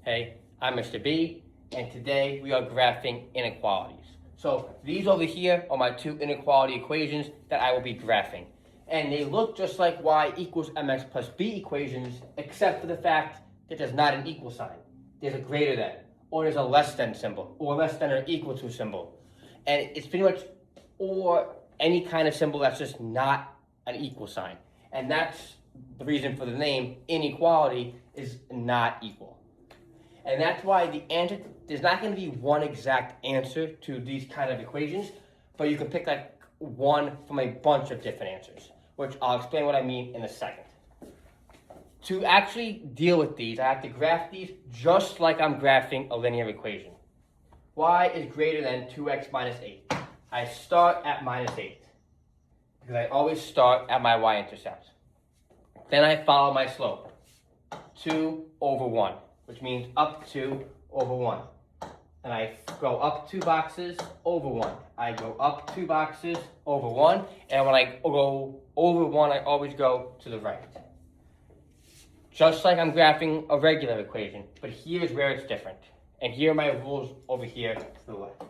Hey, I'm Mr. B, and today we are graphing inequalities. So these over here are my two inequality equations that I will be graphing. And they look just like y equals mx plus b equations, except for the fact that there's not an equal sign. There's a greater than, or there's a less than symbol, or less than or equal to symbol. And it's pretty much, or any kind of symbol that's just not an equal sign. And that's the reason for the name inequality is not equal. And that's why the answer, there's not going to be one exact answer to these kind of equations, but you can pick like one from a bunch of different answers, which I'll explain what I mean in a second. To actually deal with these, I have to graph these just like I'm graphing a linear equation. Y is greater than 2x minus 8. I start at minus 8, because I always start at my y-intercept. Then I follow my slope, 2 over 1. Which means up 2 over 1. And I go up 2 boxes over 1. I go up 2 boxes over 1. And when I go over 1, I always go to the right. Just like I'm graphing a regular equation. But here's where it's different. And here are my rules over here to the left.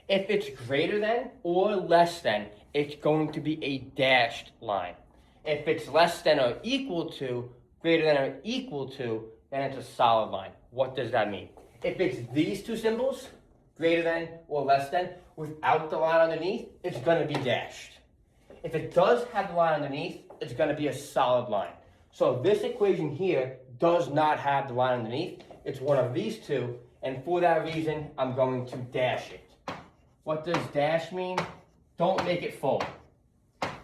If it's greater than or less than, it's going to be a dashed line. If it's less than or equal to, greater than or equal to, then it's a solid line. What does that mean? If it's these two symbols, greater than or less than, without the line underneath, it's going to be dashed. If it does have the line underneath, it's going to be a solid line. So this equation here does not have the line underneath. It's one of these two, and for that reason, I'm going to dash it. What does dash mean? Don't make it full.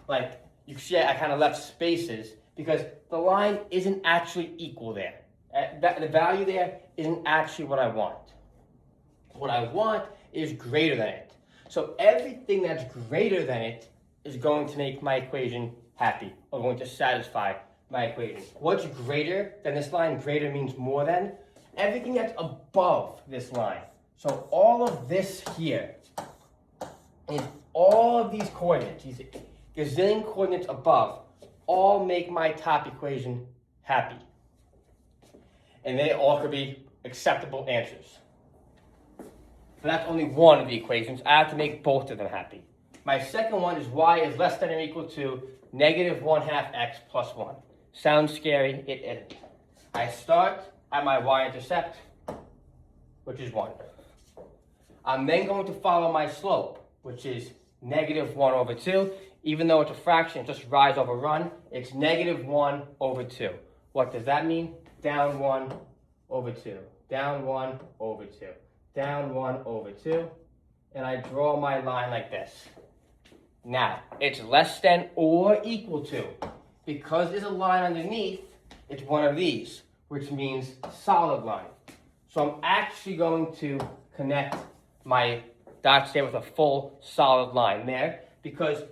Like, you see I kind of left spaces because the line isn't actually equal there. The value there isn't actually what I want. What I want is greater than it. So everything that's greater than it is going to make my equation happy, or going to satisfy my equation. What's greater than this line? Greater means more than. Everything that's above this line. So all of this here is all of these coordinates, these gazillion coordinates above, all make my top equation happy. And they all could be acceptable answers. But that's only one of the equations. I have to make both of them happy. My second one is y is less than or equal to negative 1/2 x plus 1. Sounds scary, it isn't. I start at my y-intercept, which is 1. I'm then going to follow my slope, which is negative 1 over 2. Even though it's a fraction, it's just rise over run, it's negative 1 over 2. What does that mean? Down 1 over 2, down 1 over 2, down 1 over 2, and I draw my line like this. Now, it's less than or equal to. Because there's a line underneath, it's one of these, which means solid line. So I'm actually going to connect my dots there with a full solid line there, because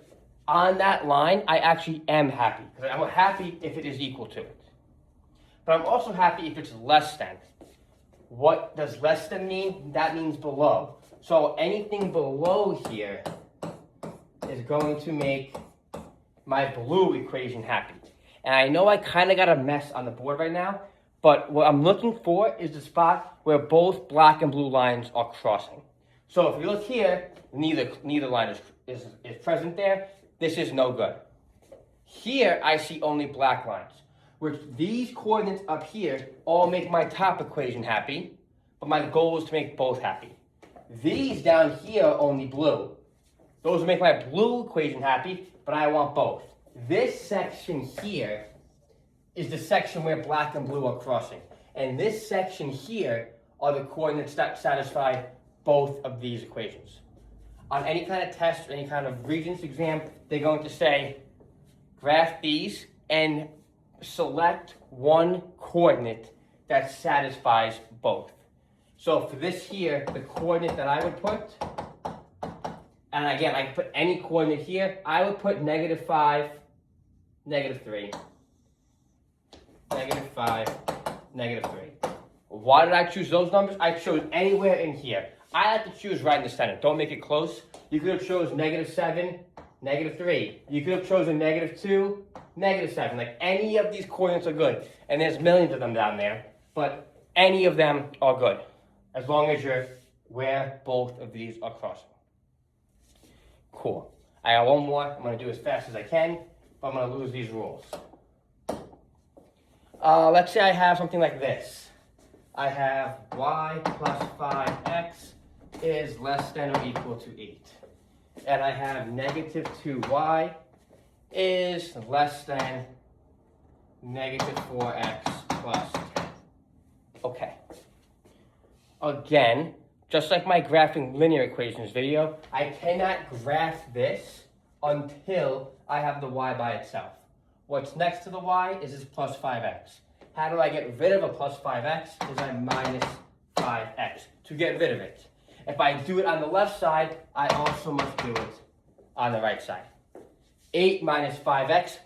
on that line, I actually am happy. Because I'm happy if it is equal to it. But I'm also happy if it's less than. What does less than mean? That means below. So anything below here is going to make my blue equation happy. And I know I kind of got a mess on the board right now, but what I'm looking for is the spot where both black and blue lines are crossing. So if you look here, neither line is present there. This is no good. Here I see only black lines, which these coordinates up here all make my top equation happy, but my goal is to make both happy. These down here are only blue. Those will make my blue equation happy, but I want both. This section here is the section where black and blue are crossing. And this section here are the coordinates that satisfy both of these equations. On any kind of test or any kind of Regents exam, they're going to say, graph these and select one coordinate that satisfies both. So for this here, the coordinate that I would put, and again, I can put any coordinate here, I would put negative 5, negative 3, negative 5, negative 3. Why did I choose those numbers? I chose anywhere in here. I had to choose right in the center. Don't make it close. You could have chose negative 7, negative 3. You could have chosen negative 2, negative 7. Like any of these coordinates are good. And there's millions of them down there. But Any of them are good, as long as you're where both of these are crossing. Cool. I got one more. I'm going to do as fast as I can, but I'm going to lose these rules. Let's say I have something like this. I have y plus 5x is less than or equal to 8. And I have negative 2y is less than negative 4x plus 10. Okay. Again, just like my graphing linear equations video, I cannot graph this until I have the y by itself. What's next to the y is this plus 5x. How do I get rid of a plus 5x? Is I minus 5x to get rid of it. If I do it on the left side, I also must do it on the right side. 8 minus 5x,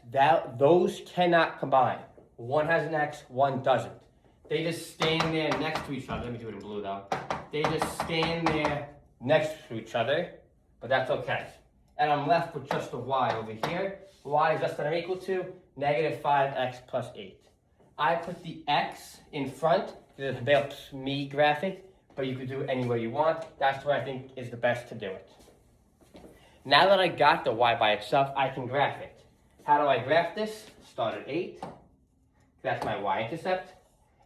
those cannot combine. One has an x, one doesn't. They just stand there next to each other. Let me do it in blue though. They just stand there next to each other, but that's okay. And I'm left with just the y over here. Y is less than or equal to negative 5x plus 8. I put the x in front because it helps me graphic, but you could do it any way you want. That's where I think is the best to do it. Now that I got the y by itself, I can graph it. How do I graph this? Start at 8. That's my y-intercept.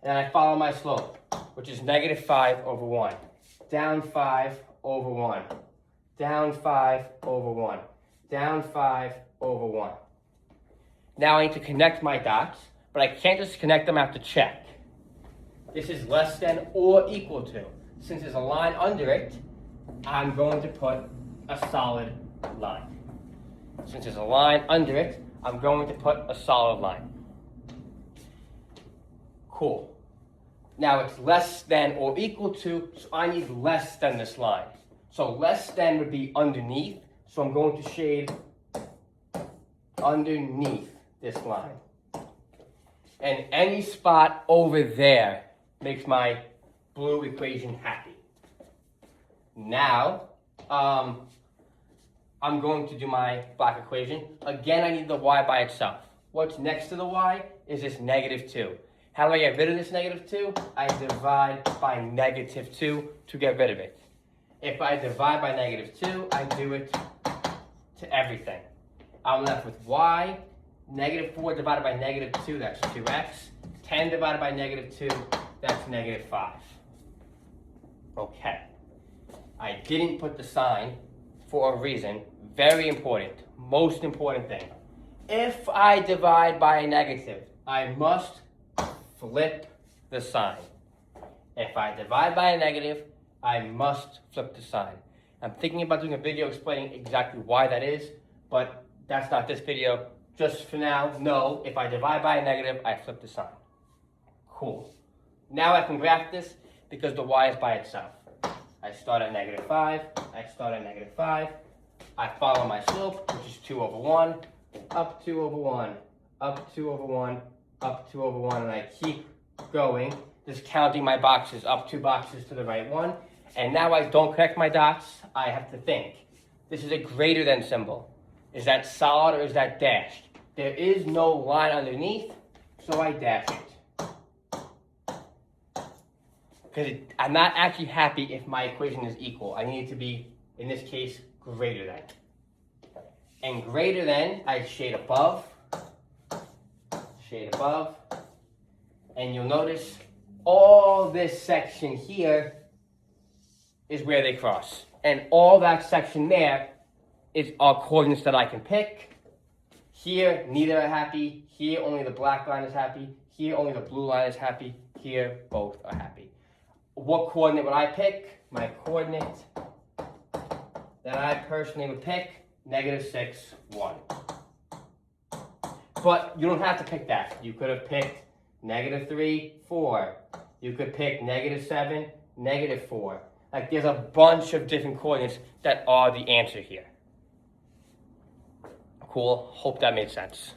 And I follow my slope, which is negative 5 over 1. Down 5 over 1. Down 5 over 1. Down 5 over 1. Now I need to connect my dots, but I can't just connect them, I have to check. This is less than or equal to. Since there's a line under it, I'm going to put a solid line. Since there's a line under it, I'm going to put a solid line. Cool. Now it's less than or equal to, so I need less than this line. So less than would be underneath, so I'm going to shade underneath this line. And any spot over there makes my blue equation happy. Now, I'm going to do my black equation. Again, I need the y by itself. What's next to the y is this negative 2. How do I get rid of this negative 2? I divide by negative 2 to get rid of it. If I divide by negative 2, I do it to everything. I'm left with y. Negative 4 divided by negative 2, that's 2x. 10 divided by negative 2, that's negative 5. Okay. I didn't put the sign for a reason. Very important. Most important thing. If I divide by a negative, I must flip the sign. If I divide by a negative, I must flip the sign. I'm thinking about doing a video explaining exactly why that is, but that's not this video. Just for now, no, if I divide by a negative, I flip the sign. Cool. Now I can graph this because the y is by itself. I start at negative 5, I start at negative 5, I follow my slope, which is 2 over 1, up 2 over 1, up 2 over 1, up 2 over 1, and I keep going, just counting my boxes, up 2 boxes to the right one. And now I don't connect my dots, I have to think. This is a greater than symbol. Is that solid or is that dashed? There is no line underneath, so I dash it. Because I'm not actually happy if my equation is equal. I need it to be, in this case, greater than. And greater than, I shade above, and you'll notice all this section here is where they cross. And all that section there are coordinates that I can pick. Here, neither are happy. Here, only the black line is happy. Here, only the blue line is happy. Here, both are happy. What coordinate would I pick? My coordinate that I personally would pick, negative 6, 1. But you don't have to pick that. You could have picked negative 3, 4. You could pick negative 7, negative 4. Like there's a bunch of different coordinates that are the answer here. Cool. Hope that made sense.